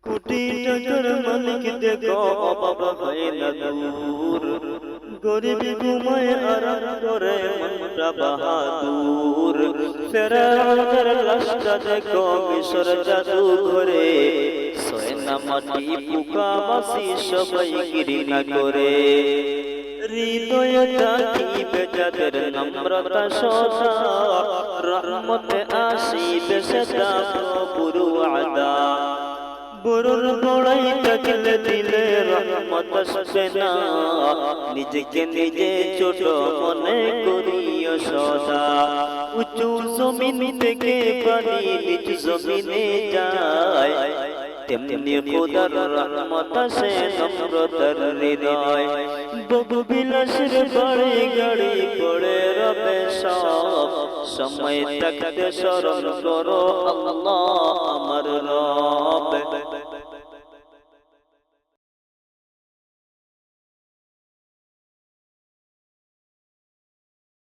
কোটি টাকার মালিক দেখো অভাব হয় না দূর, গরিব ঘুমায় আরাম করে মনটা বাহাদুর। ফেরাউনের লাশটা দেখো মিশর জাদু করে, সয়না মাটি পোকা মাছি সবাই ঘৃণা করে। হৃদয়ে থাকিবে যাদের নম্রতা সদা, রহমতে আসিবে সেটা প্রভুর ওয়াদা। বড়র বড়াই থাকলে দিলে রহমত আসবে না, নিজেকে নিজে ছোট মনে করিও সদা। উঁচু জমিন থেকে পানি নিজ জমিনে যায়, তেমনি খোদার রহমত আসে নম্রতার হৃদয়। বহু বিলাসের বাড়ি গাড়ি পড়ে রবে সব, সময় থাকতে স্মরণ করো আল্লাহ আমার রব।